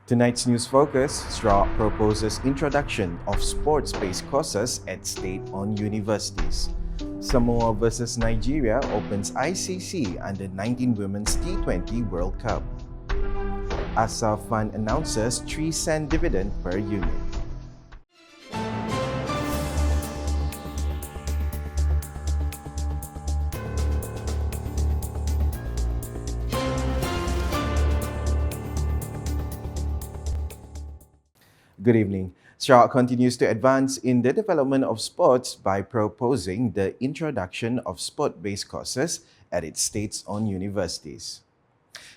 Tonight's news focus, Sarawak proposes introduction of sports-based courses at state-owned universities. Samoa versus Nigeria opens ICC under 19 Women's T20 World Cup. Asa Fund announces 3-cent dividend per unit. Good evening. Sarawak continues to advance in the development of sports by proposing the introduction of sport-based courses at its state-owned universities.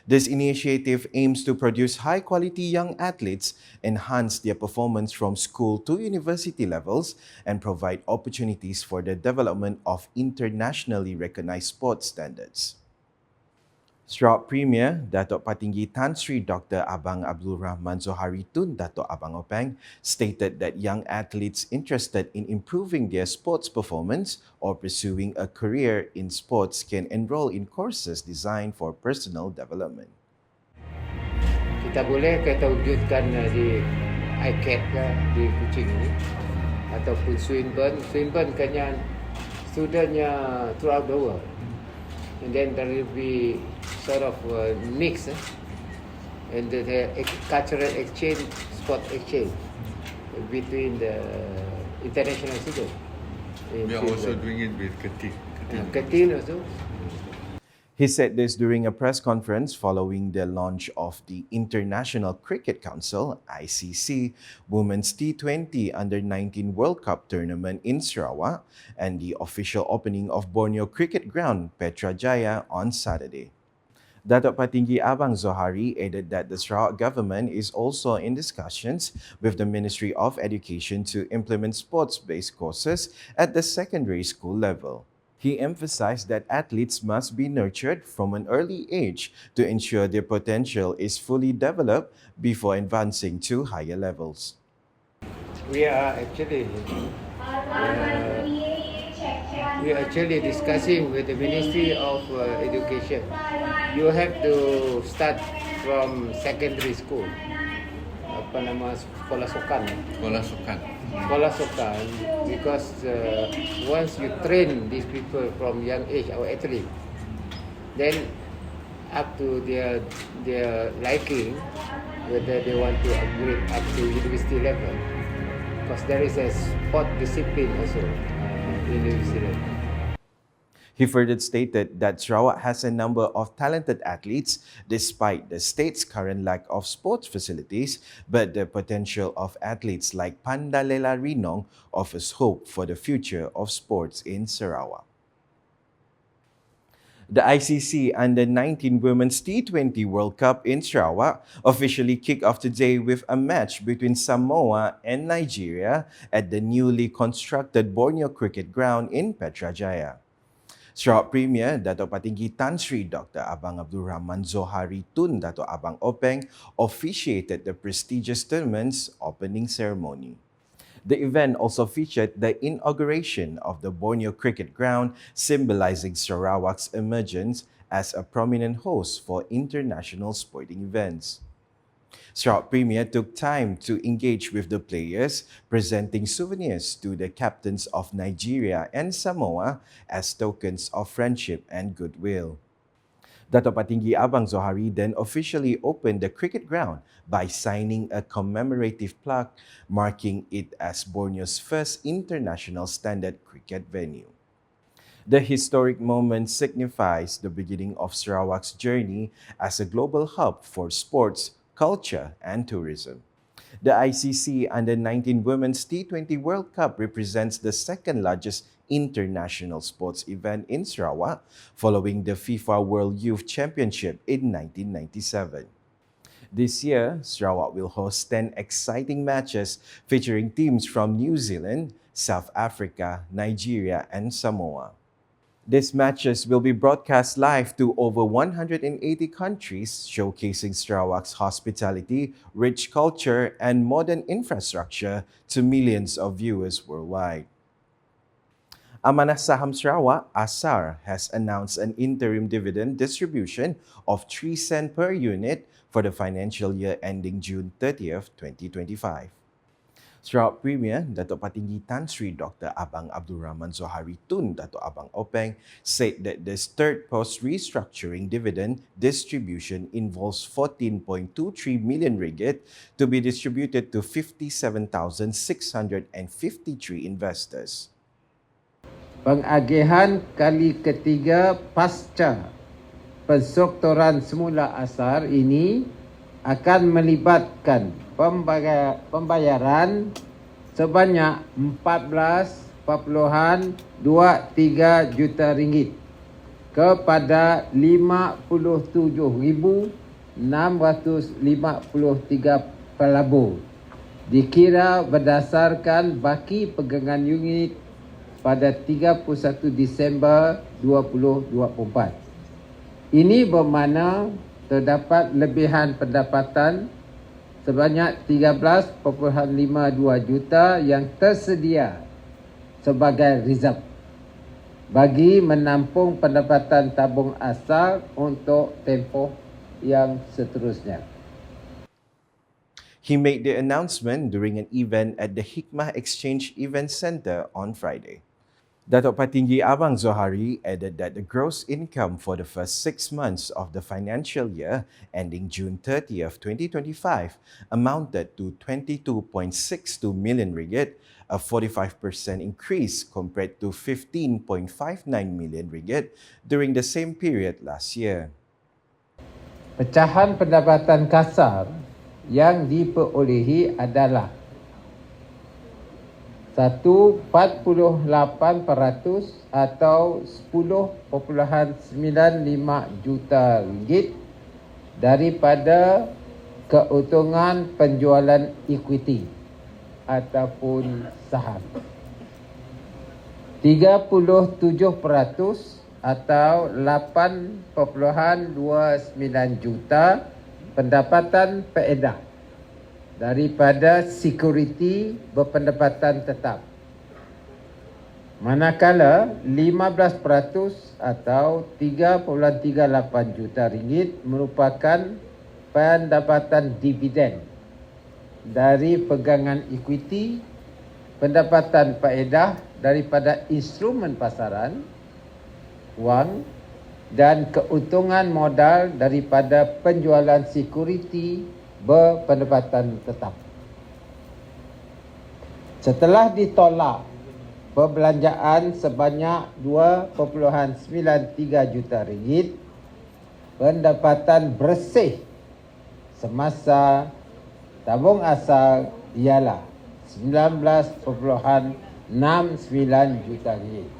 This initiative aims to produce high-quality young athletes, enhance their performance from school to university levels, and provide opportunities for the development of internationally recognized sports standards. Sarawak Premier Datuk Patinggi Tan Sri Dr. Abang Abdullah Zohari Tun Datuk Abang Openg stated that young athletes interested in improving their sports performance or pursuing a career in sports can enroll in courses designed for personal development. Kita boleh kita wujudkan di ICAT ke di Kuching ni ataupun Swinburne kanya studentnya throughout the world, and then there will be sort of a mix and the cultural exchange, sport exchange between the international students. We are also doing it with Ketin also. He said this during a press conference following the launch of the International Cricket Council (ICC) Women's T20 Under-19 World Cup tournament in Sarawak and the official opening of Borneo Cricket Ground, Petrajaya, on Saturday. Datuk Patinggi Abang Zohari added that the Sarawak government is also in discussions with the Ministry of Education to implement sports-based courses at the secondary school level. He emphasized that athletes must be nurtured from an early age to ensure their potential is fully developed before advancing to higher levels. We are actually discussing with the Ministry of Education. You have to start from secondary school. Apa nama sekolah sukan? Sekolah sukan, because once you train these people from young age, our athlete, then up to their liking, whether they want to upgrade up to university level, because there is a sport discipline also in university level. He further stated that Sarawak has a number of talented athletes despite the state's current lack of sports facilities, but the potential of athletes like Pandalela Rinong offers hope for the future of sports in Sarawak. The ICC Under-19 Women's T20 World Cup in Sarawak officially kicked off today with a match between Samoa and Nigeria at the newly constructed Borneo Cricket Ground in Petrajaya. Sarawak Premier Datuk Patinggi Tan Sri Dr. Abang Abdullah Zohari Tun Datuk Abang Openg officiated the prestigious tournament's opening ceremony. The event also featured the inauguration of the Borneo Cricket Ground, symbolizing Sarawak's emergence as a prominent host for international sporting events. Sarawak Premier took time to engage with the players, presenting souvenirs to the captains of Nigeria and Samoa as tokens of friendship and goodwill. Datuk Patinggi Abang Zohari then officially opened the cricket ground by signing a commemorative plaque marking it as Borneo's first international standard cricket venue. The historic moment signifies the beginning of Sarawak's journey as a global hub for sports, culture, and tourism. The ICC Under-19 Women's T20 World Cup represents the second largest international sports event in Sarawak, following the FIFA World Youth Championship in 1997. This year, Sarawak will host 10 exciting matches featuring teams from New Zealand, South Africa, Nigeria, and Samoa. These matches will be broadcast live to over 180 countries, showcasing Sarawak's hospitality, rich culture, and modern infrastructure to millions of viewers worldwide. Amanah Saham Sarawak, ASAR, has announced an interim dividend distribution of 3 cents per unit for the financial year ending June 30th, 2025. Sarawak Premier Datuk Patinggi Tan Sri Dr. Abang Abdul Rahman Zohari Tun Datuk Abang Openg said that this third post-restructuring dividend distribution involves 14.23 million ringgit to be distributed to 57,653 investors. Pengagihan kali ketiga pasca penstrukturan semula asar ini akan melibatkan pembayaran sebanyak 14.23 juta ringgit kepada 57,653 pelabur dikira berdasarkan baki pegangan unit pada 31 Disember 2024. Ini bermakna terdapat lebihan pendapatan sebanyak 13.52 juta yang tersedia sebagai reserve bagi menampung pendapatan tabung asal untuk tempoh yang seterusnya. He made the announcement during an event at the Hikmah Exchange Event Centre on Friday. Datuk Patinggi Abang Zohari added that the gross income for the first 6 months of the financial year ending June 30th, 2025 amounted to 22.62 million ringgit, a 45% increase compared to 15.59 million ringgit during the same period last year. Pecahan pendapatan kasar yang diperolehi adalah 1.48% atau 10.95 juta ringgit daripada keuntungan penjualan equity ataupun saham. 37% atau 8.29 juta pendapatan faedah daripada security berpendapatan tetap. Manakala 15% atau 3.38 juta ringgit merupakan pendapatan dividen dari pegangan equity, pendapatan faedah daripada instrumen pasaran wang dan keuntungan modal daripada penjualan security berpendapatan tetap. Setelah ditolak perbelanjaan sebanyak 2.93 juta ringgit, pendapatan bersih semasa tabung asal ialah 19.69 juta ringgit.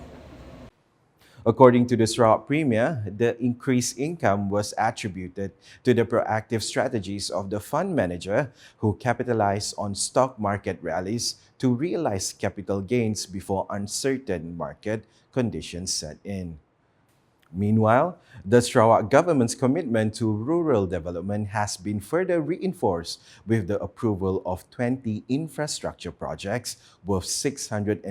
According to the Sarawak Premier, the increased income was attributed to the proactive strategies of the fund manager who capitalized on stock market rallies to realize capital gains before uncertain market conditions set in. Meanwhile, the Sarawak government's commitment to rural development has been further reinforced with the approval of 20 infrastructure projects worth 616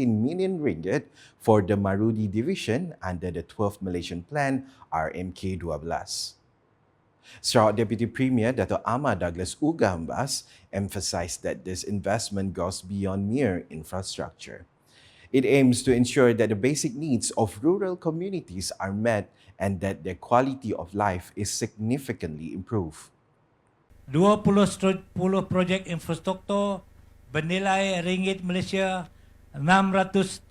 million ringgit for the Marudi division under the 12th Malaysian Plan RMK12. Sarawak Deputy Premier Datuk Ahmad Douglas Ugahambas emphasised that this investment goes beyond mere infrastructure. It aims to ensure that the basic needs of rural communities are met and that their quality of life is significantly improved. 20 projek infrastruktur bernilai ringgit Malaysia 616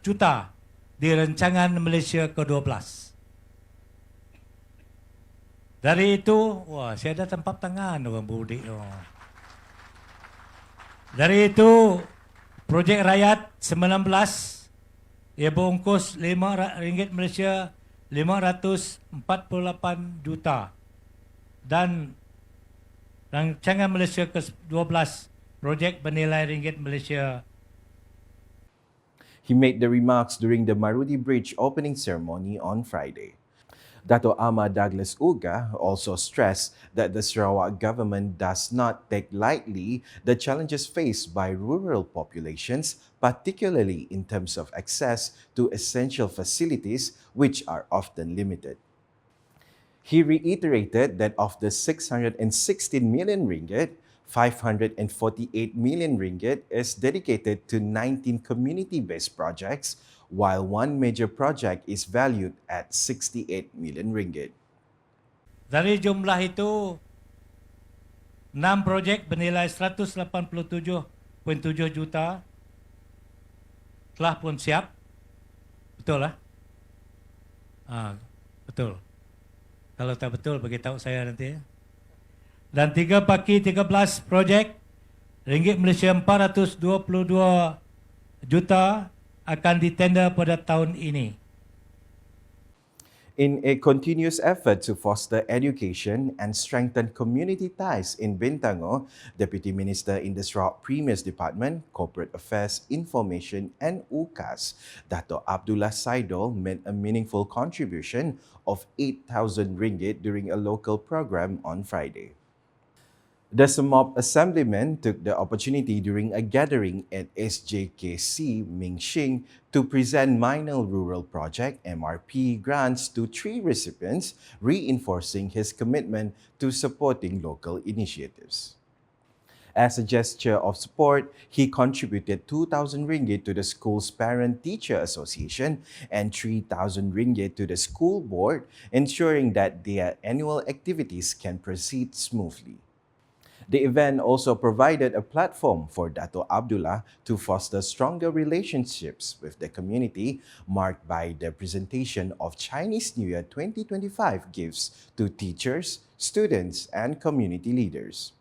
juta di rancangan Malaysia ke-12. Dari itu, saya ada tempat tangan orang budik. Dari itu, projek rakyat 19, ia berungkus RM5 Malaysia 548 juta. Dan rancangan Malaysia ke-12, projek bernilai ringgit Malaysia. He made the remarks during the Marudi Bridge opening ceremony on Friday. Dato Ahmad Douglas Uga also stressed that the Sarawak government does not take lightly the challenges faced by rural populations, particularly in terms of access to essential facilities, which are often limited. He reiterated that of the 616 million ringgit, 548 million ringgit is dedicated to 19 community-based projects, while one major project is valued at 68 million ringgit. Dari jumlah itu, 6 projek bernilai 187.7 juta telah pun siap. Betul lah? Betul. Kalau tak betul, beritahu saya nanti. Dan 3 paki 13 projek ringgit Malaysia 422 juta akan ditender pada tahun ini. In a continuous effort to foster education and strengthen community ties in Bintango, Deputy Minister in the Sarawak Premier's Department, Corporate Affairs, Information and UKAS, Datuk Abdullah Saidol made a meaningful contribution of 8,000 ringgit during a local program on Friday. The Samop Assemblyman took the opportunity during a gathering at SJKC Mingxing to present Minor Rural Project MRP grants to 3 recipients, reinforcing his commitment to supporting local initiatives. As a gesture of support, he contributed 2,000 ringgit to the school's Parent-Teacher Association and 3,000 ringgit to the school board, ensuring that their annual activities can proceed smoothly. The event also provided a platform for Dato Abdullah to foster stronger relationships with the community, marked by the presentation of Chinese New Year 2025 gifts to teachers, students, and community leaders.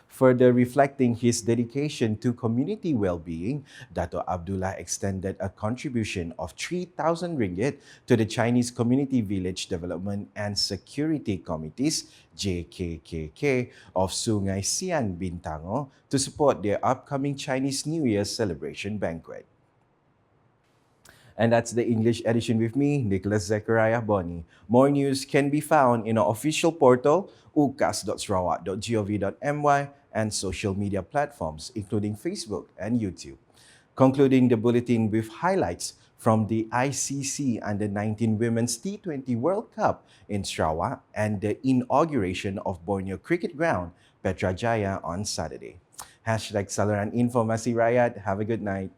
Further reflecting his dedication to community well-being, Dato Abdullah extended a contribution of 3,000 ringgit to the Chinese Community Village Development and Security Committees, JKKK, of Sungai Sian, Bintango to support their upcoming Chinese New Year celebration banquet. And that's the English edition with me, Nicholas Zechariah Boni. More news can be found in our official portal, ukas.sarawak.gov.my, and social media platforms, including Facebook and YouTube. Concluding the bulletin with highlights from the ICC Under-19 Women's T20 World Cup in Sarawak and the inauguration of Borneo Cricket Ground, Petrajaya, on Saturday. #Saluran Informasi Rakyat. Have a good night.